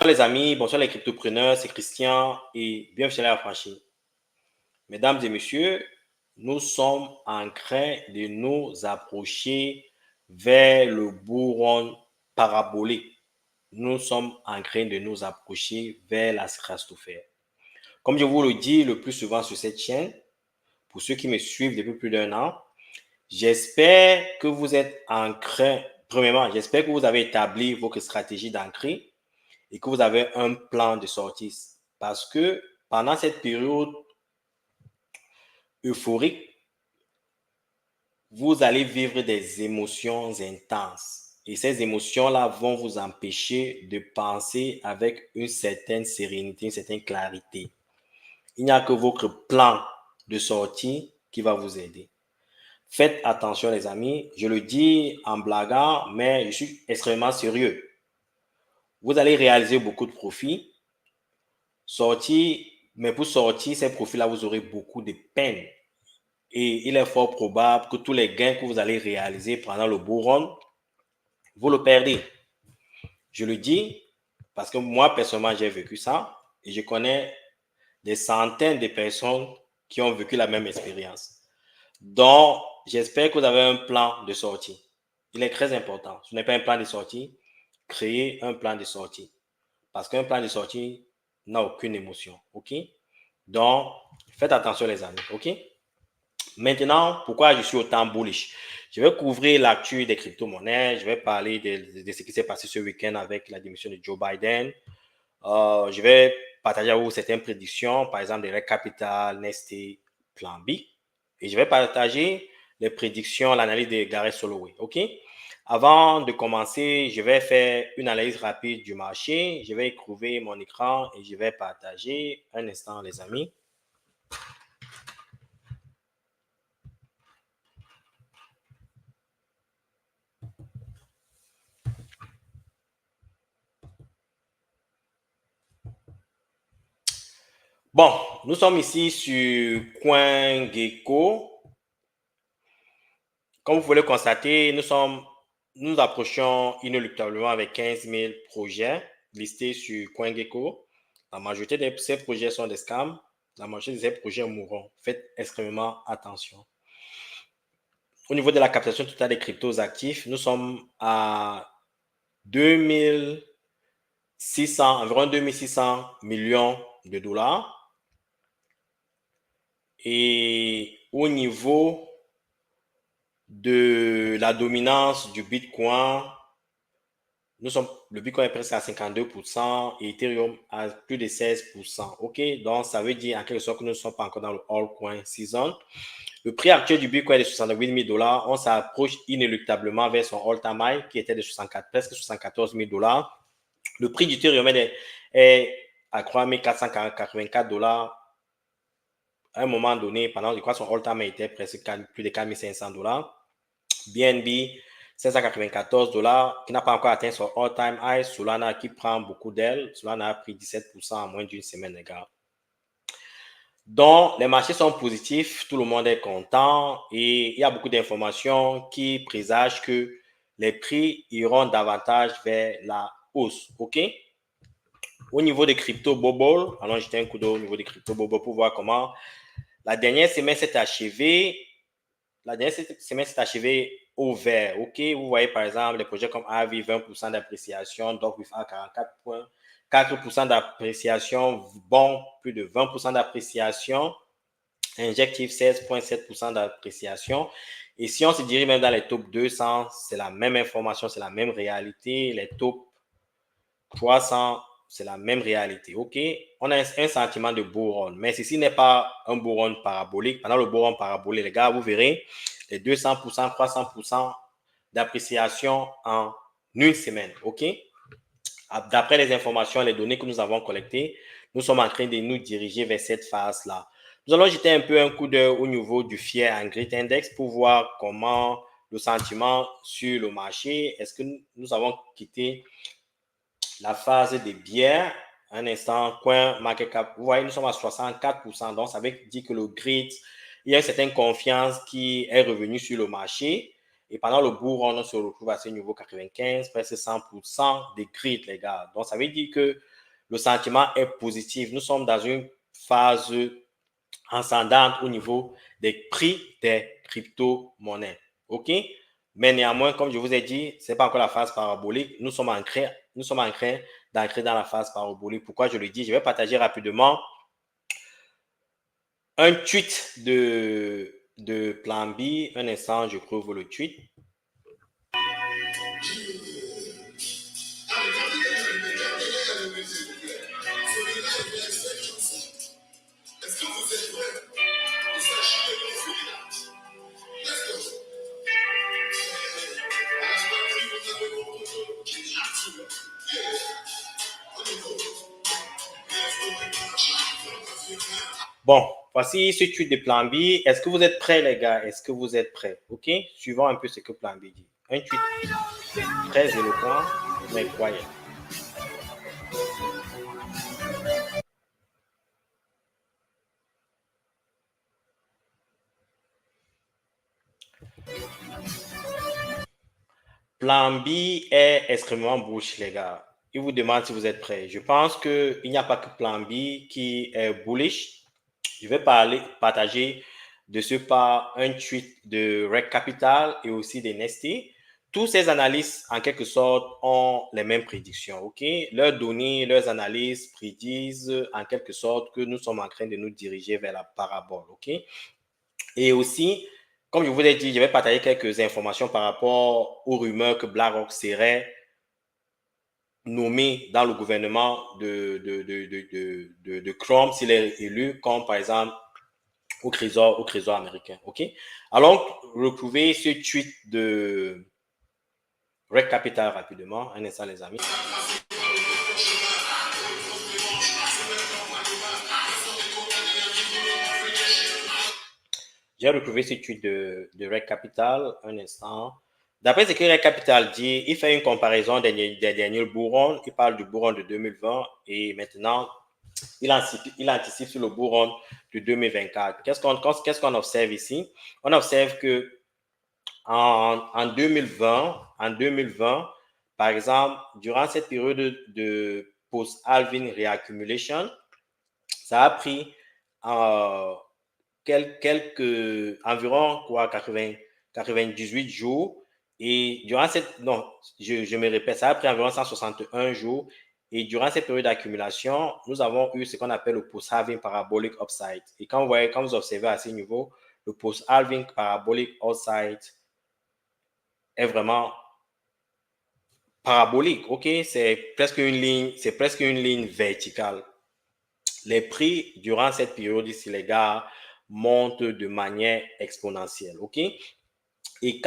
Bonsoir les amis, bonsoir les cryptopreneurs, c'est Christian et bienvenue chez l'Affranchi. Mesdames et messieurs, nous sommes en train de nous approcher vers le bourron parabolique. Nous sommes en train de nous approcher vers la stratosphère. Comme je vous le dis le plus souvent sur cette chaîne, pour ceux qui me suivent depuis plus d'un an, j'espère que vous êtes en train, premièrement, j'espère que vous avez établi votre stratégie d'entrée et que vous avez un plan de sortie. Parce que pendant cette période euphorique, vous allez vivre des émotions intenses. Et ces émotions-là vont vous empêcher de penser avec une certaine sérénité, une certaine clarité. Il n'y a que votre plan de sortie qui va vous aider. Faites attention les amis, je le dis en blaguant, mais je suis extrêmement sérieux. Vous allez réaliser beaucoup de profits, sortir, mais pour sortir ces profits-là, vous aurez beaucoup de peine. Et il est fort probable que tous les gains que vous allez réaliser pendant le bull run, vous le perdez. Je le dis parce que moi, personnellement, j'ai vécu ça et je connais des centaines de personnes qui ont vécu la même expérience. Donc, j'espère que vous avez un plan de sortie. Il est très important. Ce n'est pas un plan de sortie. Créez un plan de sortie. Parce qu'un plan de sortie n'a aucune émotion. OK? Donc, faites attention les amis. OK? Maintenant, pourquoi je suis autant bullish? Je vais couvrir l'actu des crypto-monnaies. Je vais parler de ce qui s'est passé ce week-end avec la démission de Joe Biden. Je vais partager avec vous certaines prédictions, par exemple de Red Capital, Nestlé, Plan B. Et je vais partager les prédictions, l'analyse de Gareth Soloway. OK? Avant de commencer, je vais faire une analyse rapide du marché. Je vais éprouver mon écran et je vais partager. Un instant, les amis. Bon, nous sommes ici sur CoinGecko. Comme vous pouvez le constater, nous approchons inéluctablement avec 15 000 projets listés sur CoinGecko. La majorité de ces projets sont des scams. La majorité de ces projets mourront. Faites extrêmement attention. Au niveau de la captation totale des cryptos actifs, nous sommes à environ 2600 millions de dollars. Et au niveau de la dominance du Bitcoin, le Bitcoin est presque à 52% et Ethereum à plus de 16%. OK? Donc, ça veut dire en quelque sorte que nous ne sommes pas encore dans le altcoin season. Le prix actuel du Bitcoin est de 68 000 $. On s'approche inéluctablement vers son all-time high qui était de presque 74 000 $. Le prix du Ethereum est à 3 484 $. À un moment donné, pendant, je crois, son all-time était presque plus de 4 500 $. BNB, 594 $, qui n'a pas encore atteint son all-time high. Solana qui prend beaucoup d'aile. Solana a pris 17% en moins d'une semaine, les gars. Donc, les marchés sont positifs, tout le monde est content et il y a beaucoup d'informations qui présagent que les prix iront davantage vers la hausse. OK? Au niveau des crypto bubble, allons jeter un coup d'œil au niveau des crypto bubble pour voir comment la dernière semaine s'est achevée. La dernière semaine s'est achevée au vert. OK? Vous voyez par exemple les projets comme AVI, 20% d'appréciation, donc with A 44% d'appréciation, bon, plus de 20% d'appréciation. Injective 16,7% d'appréciation. Et si on se dirige même dans les top 200, c'est la même information, c'est la même réalité. Les top 300, c'est la même réalité. OK? On a un sentiment de bull run. Mais ceci n'est pas un bull run parabolique. Pendant le bull run parabolique, les gars, vous verrez les 200%, 300% d'appréciation en une semaine. OK? D'après les informations, les données que nous avons collectées, nous sommes en train de nous diriger vers cette phase-là. Nous allons jeter un peu un coup d'œil au niveau du Fear and Greed Index pour voir comment le sentiment sur le marché, est-ce que nous avons quitté la phase des bières. Un instant, coin market cap, vous voyez, nous sommes à 64%, donc ça veut dire que le greed, il y a une certaine confiance qui est revenue sur le marché. Et pendant le bull run, on se retrouve à ce niveau 95, presque 100% de greed, les gars. Donc, ça veut dire que le sentiment est positif. Nous sommes dans une phase ascendante au niveau des prix des crypto-monnaies. OK? Mais néanmoins, comme je vous ai dit, ce n'est pas encore la phase parabolique. Nous sommes en train d'ancrer dans la phase parabolique. Pourquoi je le dis? Je vais partager rapidement un tweet de Plan B. Un instant, je trouve le tweet. Bon, voici ce tweet de Plan B. Est-ce que vous êtes prêts, les gars? Est-ce que vous êtes prêts? OK? Suivons un peu ce que Plan B dit. Un tweet très éloquent, mais croyant. Plan B est extrêmement bullish, les gars. Il vous demande si vous êtes prêts. Je pense qu'il n'y a pas que Plan B qui est bullish. Je vais partager de ce pas un tweet de Rec Capital et aussi de Nesty. Tous ces analystes, en quelque sorte, ont les mêmes prédictions. OK? Leurs données, leurs analyses prédisent en quelque sorte que nous sommes en train de nous diriger vers la parabole. OK? Et aussi, comme je vous l'ai dit, je vais partager quelques informations par rapport aux rumeurs que BlackRock serait nommé dans le gouvernement de Trump s'il est élu, comme par exemple au trésor américain. OK? Allons retrouver ce tweet de Rec Capital rapidement. Un instant, les amis. J'ai retrouvé ce tweet de Rec Capital. Un instant. D'après ce que Rec Capital dit, il fait une comparaison des derniers bull runs. Il parle du bull run de 2020 et maintenant, il anticipe sur le bull run de 2024. Qu'est-ce qu'on observe ici? On observe que en 2020, par exemple, durant cette période de post-halving reaccumulation, ça a pris environ 98 jours. Et durant je me répète, ça a pris environ 161 jours. Et durant cette période d'accumulation, nous avons eu ce qu'on appelle le post-halving parabolic upside. Et quand vous observez à ce niveau, le post-halving parabolic upside est vraiment parabolique. OK? C'est presque une ligne verticale. Les prix durant cette période ici, les gars, montent de manière exponentielle. OK? Et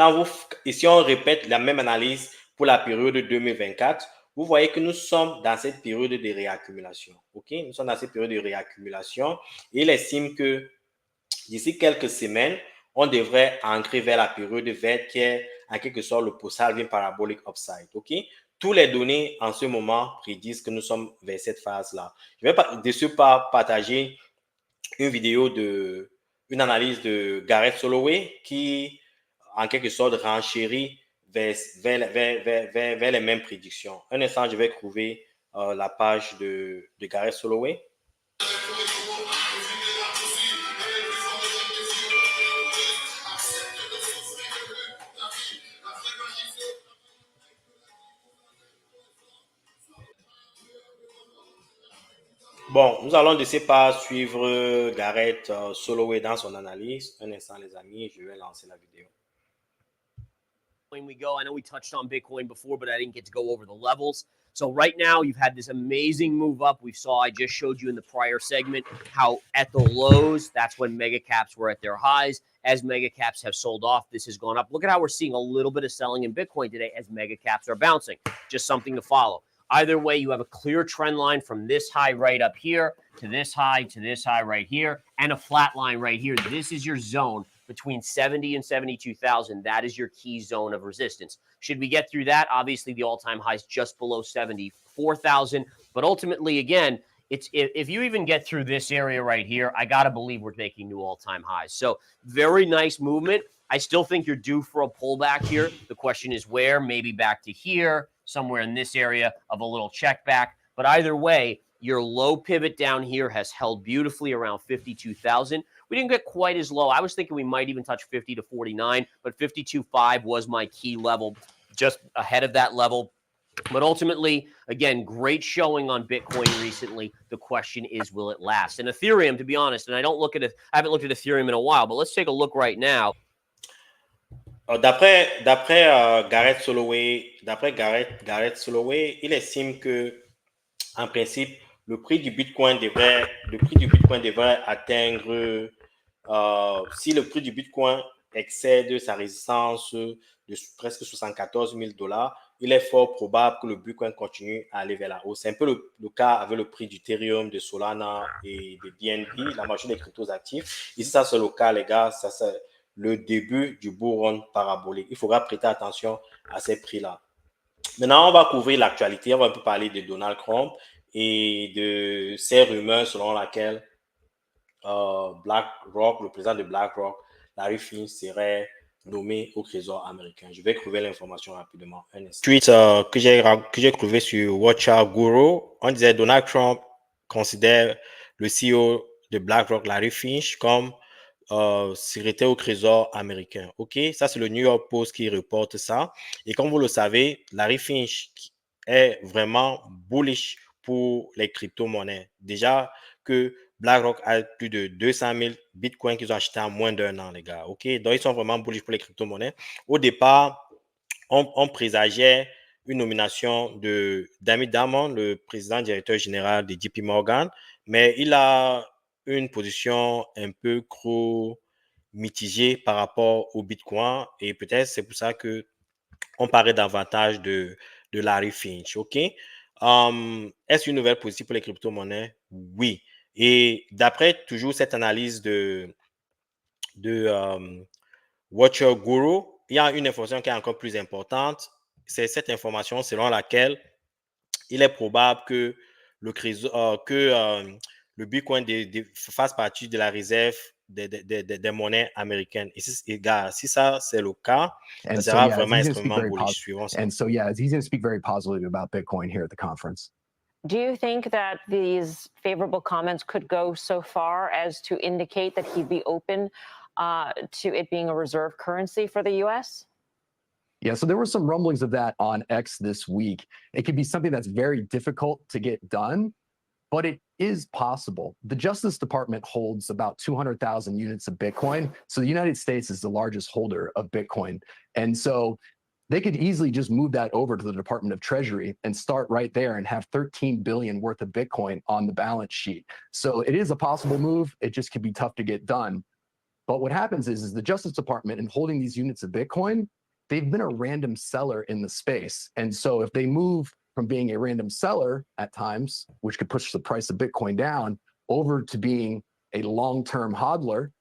si on répète la même analyse pour la période 2024, vous voyez que nous sommes dans cette période de réaccumulation. OK? Nous sommes dans cette période de réaccumulation et il estime que d'ici quelques semaines, on devrait ancrer vers la période verte qui est en quelque sorte le post-halving parabolic upside. OK? Tous les données en ce moment prédisent que nous sommes vers cette phase-là. Je vais de ce pas partager une analyse de Gareth Soloway qui, en quelque sorte, renchérit vers les mêmes prédictions. Un instant, je vais trouver la page de Gareth Soloway. Bon, nous allons de ce pas suivre Gareth Soloway dans son analyse. Un instant, les amis, je vais lancer la vidéo. We go. I know we touched on Bitcoin before, but I didn't get to go over the levels. So right now, you've had this amazing move up. I just showed you in the prior segment how at the lows, that's when mega caps were at their highs. As mega caps have sold off, this has gone up. Look at how we're seeing a little bit of selling in Bitcoin today as mega caps are bouncing. Just something to follow. Either way, you have a clear trend line from this high right up here to this high right here, and a flat line right here. This is your zone between 70 and 72,000. That is your key zone of resistance. Should we get through that? Obviously, the all-time high is just below 74,000. But ultimately, again, if you even get through this area right here, I got to believe we're making new all-time highs. So very nice movement. I still think you're due for a pullback here. The question is where, maybe back to here, somewhere in this area of a little check back. But either way, your low pivot down here has held beautifully around 52,000. We didn't get quite as low. I was thinking we might even touch 50 to 49, but 52.5 was my key level, just ahead of that level. But ultimately, again, great showing on Bitcoin recently. The question is, will it last? And Ethereum, to be honest, and I haven't looked at Ethereum in a while, but let's take a look right now. D'après Gareth Soloway, il estime que en principe, le prix du Bitcoin devrait atteindre, si le prix du Bitcoin excède sa résistance de presque 74 000 $, il est fort probable que le Bitcoin continue à aller vers la hausse. C'est un peu le cas avec le prix d'Ethereum, de Solana et de BNB, la majorité des cryptos actifs. Ici, ça c'est le cas, les gars, ça c'est le début du bull run parabolique. Il faudra prêter attention à ces prix-là. Maintenant, on va couvrir l'actualité. On va un peu parler de Donald Trump et de ces rumeurs selon laquelle BlackRock, le président de BlackRock, Larry Fink, serait nommé au Trésor américain. Je vais trouver l'information rapidement. Un tweet que j'ai trouvé sur Watcher Guru, on disait Donald Trump considère le CEO de BlackRock, Larry Fink, comme secrétaire au Trésor américain. OK, ça c'est le New York Post qui reporte ça. Et comme vous le savez, Larry Fink est vraiment bullish pour les crypto-monnaies. Déjà que BlackRock a plus de 200 000 bitcoins qu'ils ont achetés en moins d'un an, les gars. OK, donc ils sont vraiment bullish pour les crypto-monnaies. Au départ, on présageait une nomination d'Ami Damon, le président directeur général de JP Morgan, mais il a une position un peu trop mitigée par rapport au Bitcoin et peut-être c'est pour ça que on parlait davantage de Larry Fink. OK? Est-ce une nouvelle positive pour les crypto-monnaies? Oui. Et d'après toujours cette analyse de Watcher Guru, il y a une information qui est encore plus importante. C'est cette information selon laquelle il est probable que le Bitcoin fasse partie de la réserve des monnaies américaines. Et gars, si ça, c'est le cas, ça sera vraiment extrêmement bullish. Suivant ça. And so, yeah, he's going to speak very positively about Bitcoin here at the conference. Do you think that these favorable comments could go so far as to indicate that he'd be open to it being a reserve currency for the U.S.? Yeah, so there were some rumblings of that on X this week. It could be something that's very difficult to get done, but it is possible. The Justice Department holds about 200,000 units of Bitcoin. So the United States is the largest holder of Bitcoin. And so they could easily just move that over to the Department of Treasury and start right there and have 13 billion worth of Bitcoin on the balance sheet. So it is a possible move. It just could be tough to get done. But what happens is the Justice Department, in holding these units of Bitcoin, they've been a random seller in the space. And so if they move from being a random seller at times, which could push the price of Bitcoin down, over to being a long-term hodler,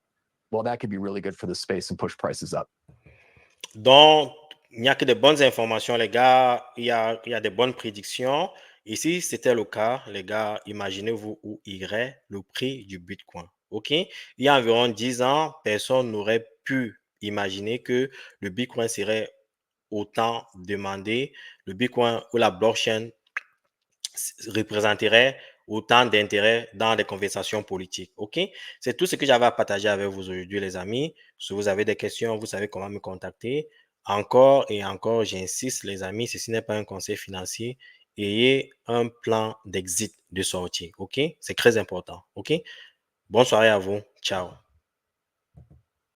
well, that could be really good for the space and push prices up. Donc, il n'y a que de bonnes informations, les gars. Il y a de bonnes prédictions. Et si c'était le cas, les gars, imaginez-vous où irait le prix du Bitcoin. OK? Il y a environ 10 ans, personne n'aurait pu imaginer que le Bitcoin serait autant demandé, le Bitcoin ou la blockchain représenterait autant d'intérêt dans les conversations politiques. OK? C'est tout ce que j'avais à partager avec vous aujourd'hui, les amis. Si vous avez des questions, vous savez comment me contacter. Encore et encore, j'insiste, les amis, ceci n'est pas un conseil financier. Ayez un plan d'exit de sortie. OK? C'est très important. OK? Bonne soirée à vous. Ciao.